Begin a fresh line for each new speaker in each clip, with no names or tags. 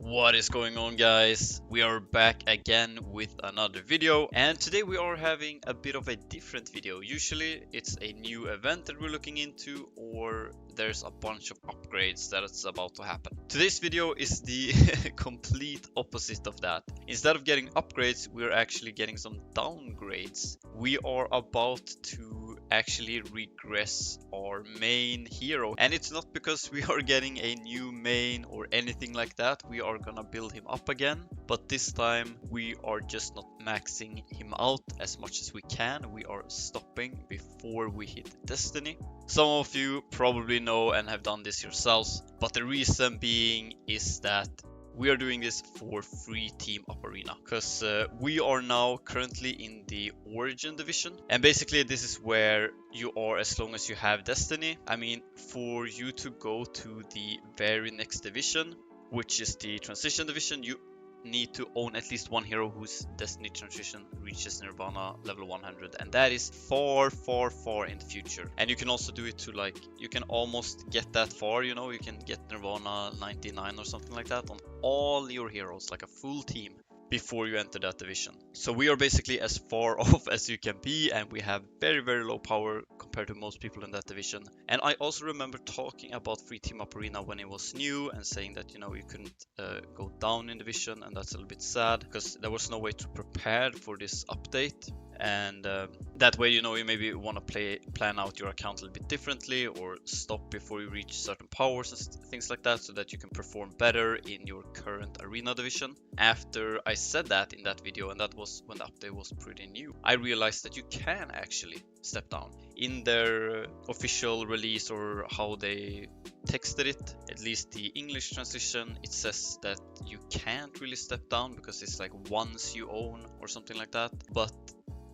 What is going on, guys? We are back again with another video, and today we are having a bit of a different video. Usually it's a new event that we're looking into, or there's a bunch of upgrades that is about to happen. Today's video is the complete opposite of that. Instead of getting upgrades, we're actually getting some downgrades. We are about to actually regress our main hero, and it's not because we are getting a new main or anything like that. We are gonna build him up again, but this time we are just not maxing him out as much as we can. We are stopping before we hit destiny. Some of you probably know and have done this yourselves, but the reason being is that we are doing this for free team up arena because we are now currently in the origin division, and basically this is where you are as long as you have destiny. I mean, for you to go to the very next division, which is the transition division, you need to own at least one hero whose destiny transition reaches Nirvana level 100, and that is far in the future. And you can also do it to, like, you can almost get that far, you know, you can get Nirvana 99 or something like that on all your heroes, like a full team, before you enter that division. So we are basically as far off as you can be, and we have very low power compared to most people in that division. And I also remember talking about free team up arena when it was new and saying that, you know, you couldn't go down in division, and that's a little bit sad because there was no way to prepare for this update. And that way, you know, you maybe want to plan out your account a little bit differently, or stop before you reach certain powers and things like that, so that you can perform better in your current arena division. After I said that in that video, and that was when the update was pretty new, I realized that you can actually step down. In their official release, or how they texted it, at least the English transition, it says that you can't really step down because it's like once you own or something like that. But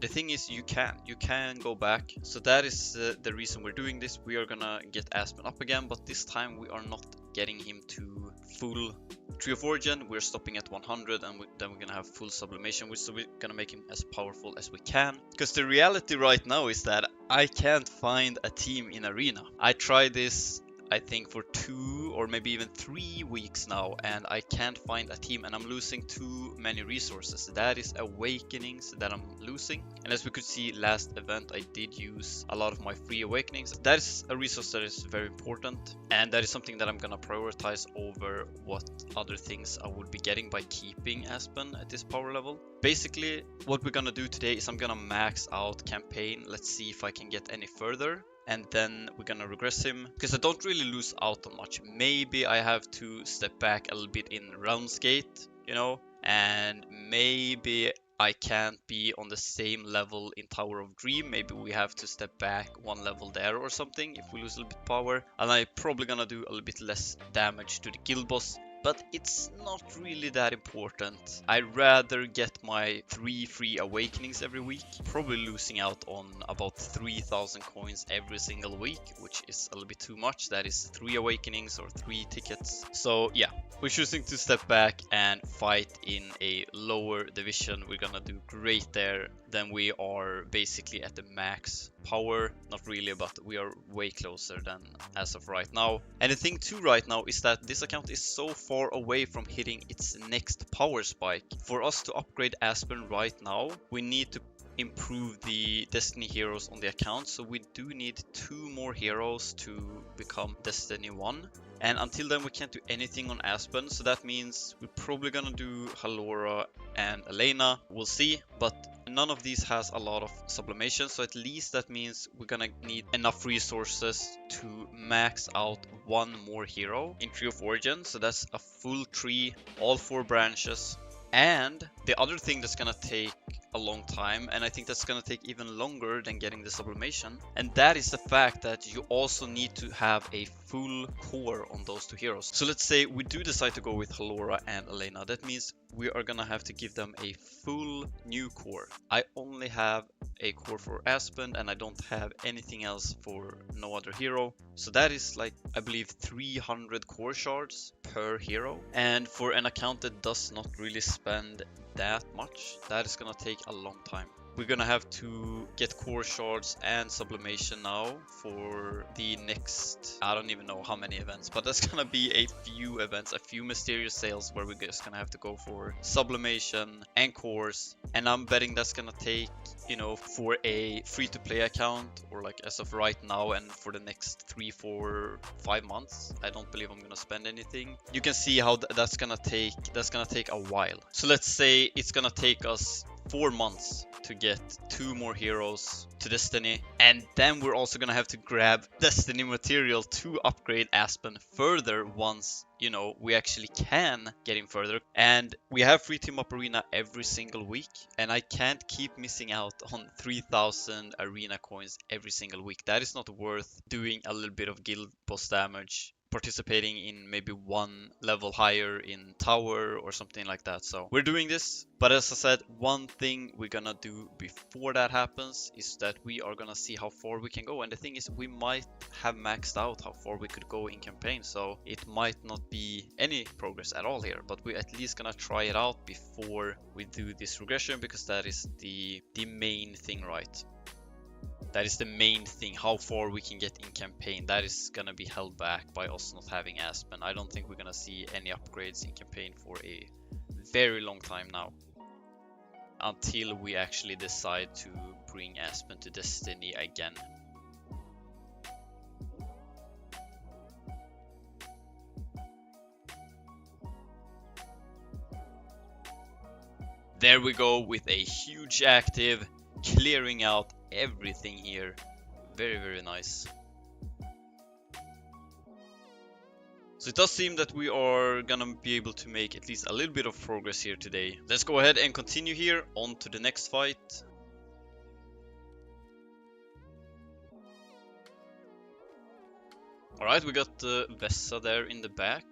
the thing is, you can go back. So that is the reason we're doing this. We are gonna get Aspen up again, but this time we are not getting him to full Tree of Origin. We're stopping at 100, and then we're gonna have full sublimation, so we're gonna make him as powerful as we can. Because the reality right now is that I can't find a team in arena. I tried this, I think, for 2 or maybe even 3 weeks now, and I can't find a team, and I'm losing too many resources. That is awakenings that I'm losing. And as we could see last event, I did use a lot of my free awakenings. That is a resource that is very important, and that is something that I'm gonna prioritize over what other things I would be getting by keeping Aspen at this power level. Basically, what we're gonna do today is I'm gonna max out campaign. Let's see if I can get any further. And then we're gonna regress him, because I don't really lose out on much. Maybe I have to step back a little bit in Roundsgate, you know, and maybe I can't be on the same level in Tower of Dream. Maybe we have to step back one level there or something if we lose a little bit power. And I'm probably gonna do a little bit less damage to the guild boss, but it's not really that important. I'd rather get my 3 free awakenings every week, probably losing out on about 3,000 coins every single week, which is a little bit too much. That is 3 awakenings or 3 tickets. So yeah, we're choosing to step back and fight in a lower division. We're gonna do great there. Then we are basically at the max power. Not really, but we are way closer than as of right now. And the thing too right now is that this account is so far away from hitting its next power spike. For us to upgrade Aspen right now, we need to improve the Destiny heroes on the account. So we do need 2 more heroes to become Destiny 1. And until then we can't do anything on Aspen, so that means we're probably gonna do Halora and Elena. We'll see, but none of these has a lot of sublimation, so at least that means we're gonna need enough resources to max out 1 more hero in Tree of Origin. So that's a full tree, all 4 branches. And the other thing that's gonna take a long time, and I think that's gonna take even longer than getting the sublimation, and that is the fact that you also need to have a full core on those 2 heroes. So let's say we do decide to go with Halora and Elena. That means we are gonna have to give them a full new core. I only have a core for Aspen, and I don't have anything else for no other hero. So that is, like, I believe 300 core shards per hero. And for an account that does not really spend that much, that is gonna take a long time. we're gonna have to get core shards and sublimation now for the next, I don't even know how many events, but that's gonna be a few events, a few mysterious sales where we're just gonna have to go for sublimation and cores. And I'm betting that's gonna take, you know, for a free-to-play account, or like as of right now and for the next 3, 4, 5 months, I don't believe I'm gonna spend anything. You can see how that's gonna take a while. So let's say it's gonna take us 4 months to get 2 more heroes to Destiny, and then we're also gonna have to grab Destiny material to upgrade Aspen further once, you know, we actually can get him further. And we have free team up arena every single week, and I can't keep missing out on 3000 arena coins every single week. That is not worth doing a little bit of guild boss damage, participating in maybe one level higher in tower or something like that. So we're doing this, but as I said, one thing we're gonna do before that happens is that we are gonna see how far we can go. And the thing is, we might have maxed out how far we could go in campaign, so it might not be any progress at all here, but we're at least gonna try it out before we do this regression, because that is the main thing, right? That is the main thing, how far we can get in campaign. That is gonna be held back by us not having Aspen. I don't think we're gonna see any upgrades in campaign for a very long time now, until we actually decide to bring Aspen to Destiny again. There we go with a huge active, clearing out everything here. Very, very nice. So it does seem that we are gonna be able to make at least a little bit of progress here today. Let's go ahead and continue here on to the next fight. Alright, we got Vessa there in the back.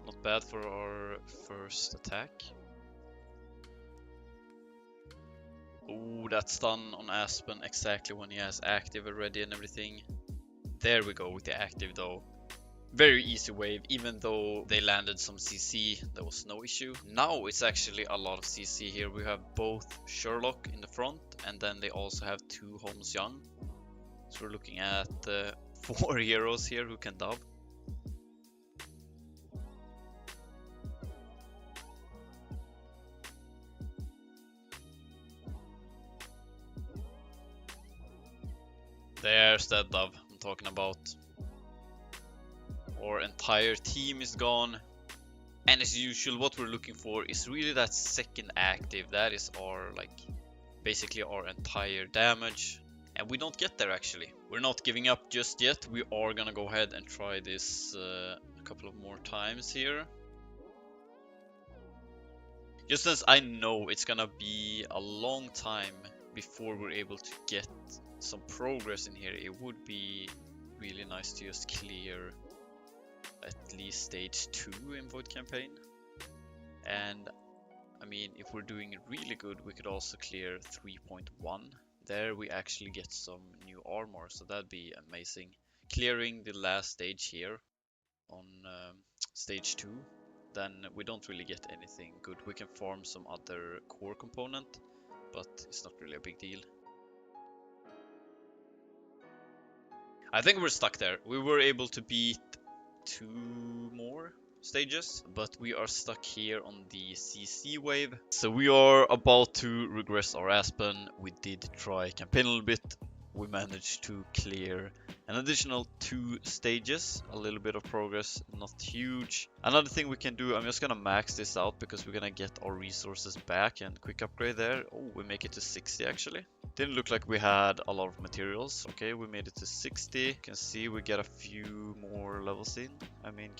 Not bad for our first attack. Oh, that stun on Aspen exactly when he has active already and everything. There we go with the active though. Very easy wave, even though they landed some CC, there was no issue. Now it's actually a lot of CC here. We have both Sherlock in the front, and then they also have 2 Holmes Young. So we're looking at 4 heroes here who can dub. There's that dub I'm talking about. Our entire team is gone. And as usual, what we're looking for is really that second active. That is our, like, basically our entire damage. And we don't get there actually. We're not giving up just yet. We are gonna go ahead and try this a couple of more times here. Just as I know it's gonna be a long time before we're able to get some progress in here, it would be really nice to just clear at least stage 2 in Void Campaign. And I mean, if we're doing really good, we could also clear 3.1. There we actually get some new armor, so that'd be amazing. Clearing the last stage here on stage 2, then we don't really get anything good. We can farm some other core component, but it's not really a big deal. I think we're stuck there. We were able to beat 2 more stages, but we are stuck here on the CC wave. So we are about to regress our Aspen. We did try campaign a little bit. We managed to clear an additional 2 stages, a little bit of progress, not huge. Another thing we can do, I'm just gonna max this out because we're gonna get our resources back and quick upgrade there. Oh, we make it to 60 actually. Didn't look like we had a lot of materials. Okay, we made it to 60. You can see we get a few more levels in. I mean,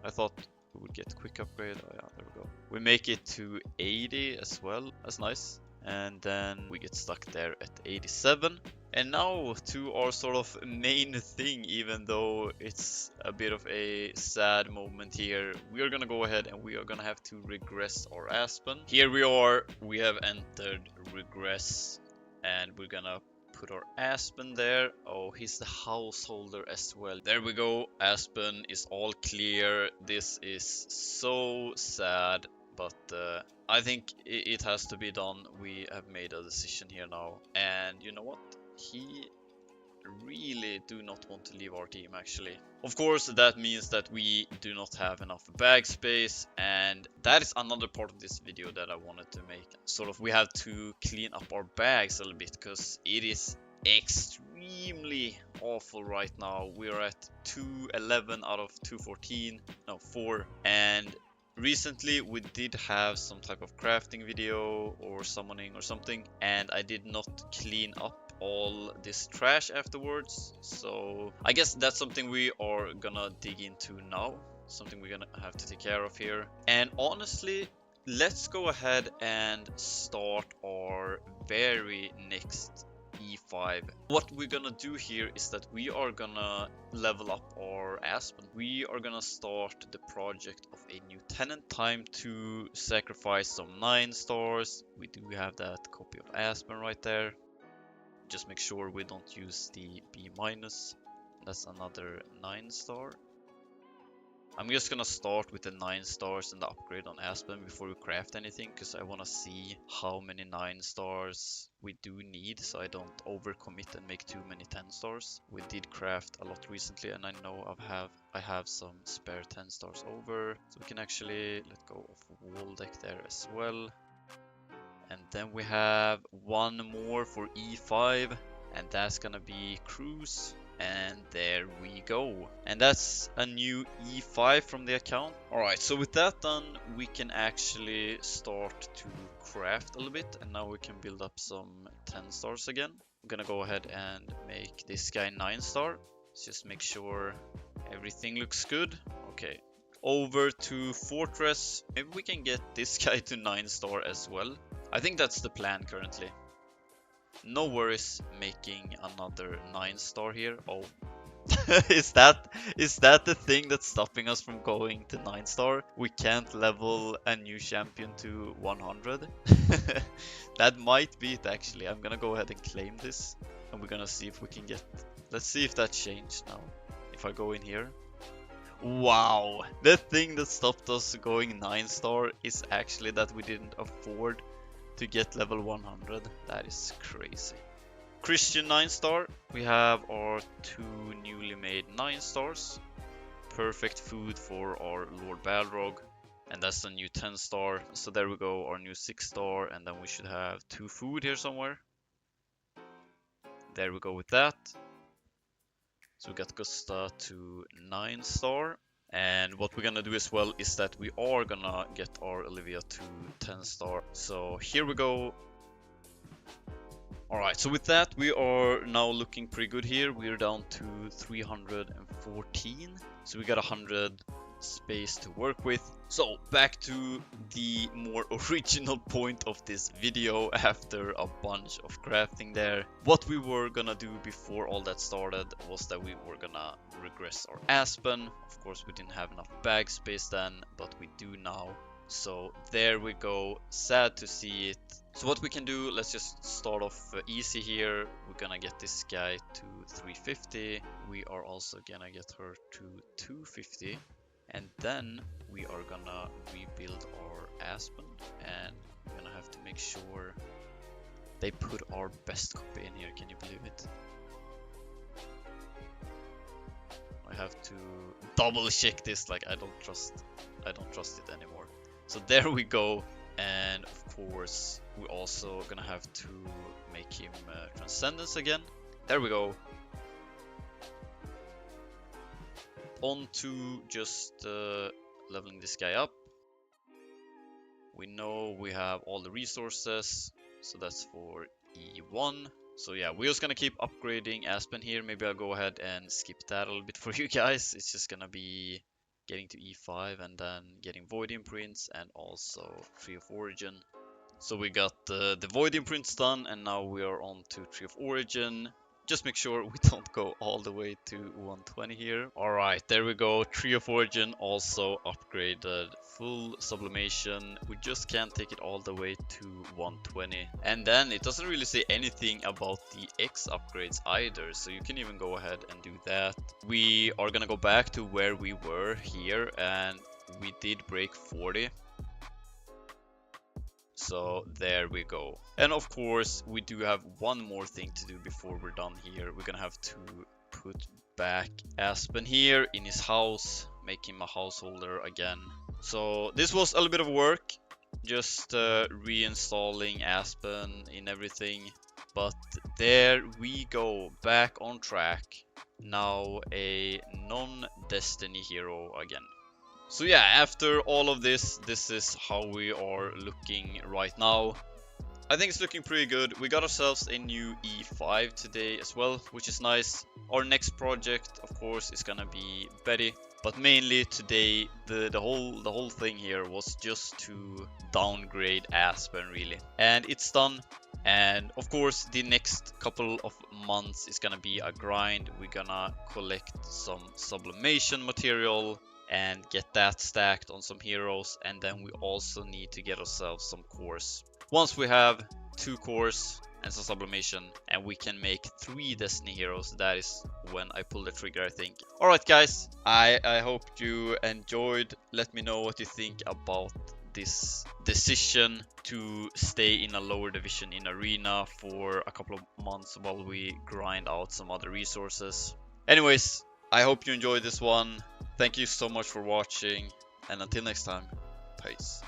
I thought we would get quick upgrade. Oh yeah, there we go. We make it to 80 as well. That's nice. And then we get stuck there at 87. And now to our sort of main thing, even though it's a bit of a sad moment here, we are gonna go ahead and we are gonna have to regress our Aspen. Here we are, we have entered regress, and we're gonna put our Aspen there. Oh, he's the householder as well. There we go, Aspen is all clear. This is so sad, but I think it has to be done. We have made a decision here now, and you know what? He really do not want to leave our team actually. Of course, that means that we do not have enough bag space, and that is another part of this video that I wanted to make. Sort of, we have to clean up our bags a little bit because it is extremely awful right now. We are at 211 out of 214, no 4, and recently we did have some type of crafting video or summoning or something, and I did not clean up all this trash afterwards, so I guess that's something we are gonna dig into now, something we're gonna have to take care of here. And honestly, let's go ahead and start our very next E5. What we're gonna do here is that we are gonna level up our Aspen. We are gonna start the project of a new tenant. Time to sacrifice some 9 stars. We do have that copy of Aspen right there. Just make sure we don't use the B-. That's another 9 star. I'm just gonna start with the 9 stars and the upgrade on Aspen before we craft anything, because I want to see how many 9 stars we do need, so I don't overcommit and make too many 10 stars. We did craft a lot recently, and I know I have some spare 10 stars over, so we can actually let go of wall deck there as well. And then we have one more for E5, and that's gonna be cruise. And there we go. And that's a new E5 from the account. Alright, so with that done, we can actually start to craft a little bit. And now we can build up some 10 stars again. I'm gonna go ahead and make this guy 9 star. Let's just make sure everything looks good. Okay. Over to Fortress. Maybe we can get this guy to 9 star as well. I think that's the plan currently. No worries making another 9 star here. Oh, is that the thing that's stopping us from going to 9 star? We can't level a new champion to 100. That might be it actually. I'm gonna go ahead and claim this, and we're gonna see if we can get. Let's see if that changed now. If I go in here. Wow, the thing that stopped us going 9 star is actually that we didn't afford to get level 100. That is crazy. Christian 9 star. We have our 2 newly made 9 stars. Perfect food for our Lord Balrog. And that's the new 10 star. So there we go, our new 6 star. And then we should have 2 food here somewhere. There we go with that. So we got Gusta to 9 star. And what we're gonna do as well is that we are gonna get our Olivia to 10 star. So here we go. Alright, so with that we are now looking pretty good here. We're down to 314. So we got 100 space to work with. So back to the more original point of this video after a bunch of crafting there. What we were gonna do before all that started was that we were gonna regress our Aspen. Of course we didn't have enough bag space then, but we do now. So there we go, sad to see it. So what we can do, let's just start off easy here. We're gonna get this guy to 350. We are also gonna get her to 250. And then we are gonna rebuild our Aspen, and we're gonna have to make sure they put our best copy in here. Can you believe it? I have to double check this, like I don't trust it anymore. So there we go. And of course we're also gonna have to make him Transcendence again. There we go. On to just leveling this guy up. We know we have all the resources, so that's for E1. So yeah, we're just gonna keep upgrading Aspen here. Maybe I'll go ahead and skip that a little bit for you guys. It's just gonna be getting to E5 and then getting Void Imprints and also Tree of Origin. So we got the Void Imprints done, and now we are on to Tree of Origin. Just make sure we don't go all the way to 120 here. Alright, there we go. Tree of Origin also upgraded. Full sublimation. We just can't take it all the way to 120. And then it doesn't really say anything about the X upgrades either, so you can even go ahead and do that. We are gonna go back to where we were here, and we did break 40. So there we go. And of course, we do have one more thing to do before we're done here. We're gonna have to put back Aspen here in his house, make him a householder again. So this was a little bit of work, just reinstalling Aspen in everything. But there we go, back on track. Now a non-Destiny hero again. So yeah, after all of this, this is how we are looking right now. I think it's looking pretty good. We got ourselves a new E5 today as well, which is nice. Our next project, of course, is gonna be Betty. But mainly today, the whole thing here was just to downgrade Aspen, really. And it's done. And of course, the next couple of months is gonna be a grind. We're gonna collect some sublimation material and get that stacked on some heroes. And then we also need to get ourselves some cores. Once we have 2 cores and some sublimation, and we can make 3 Destiny heroes, that is when I pull the trigger, I think. Alright guys, I hope you enjoyed. Let me know what you think about this decision to stay in a lower division in Arena for a couple of months while we grind out some other resources. Anyways, I hope you enjoyed this one. Thank you so much for watching, and until next time, peace.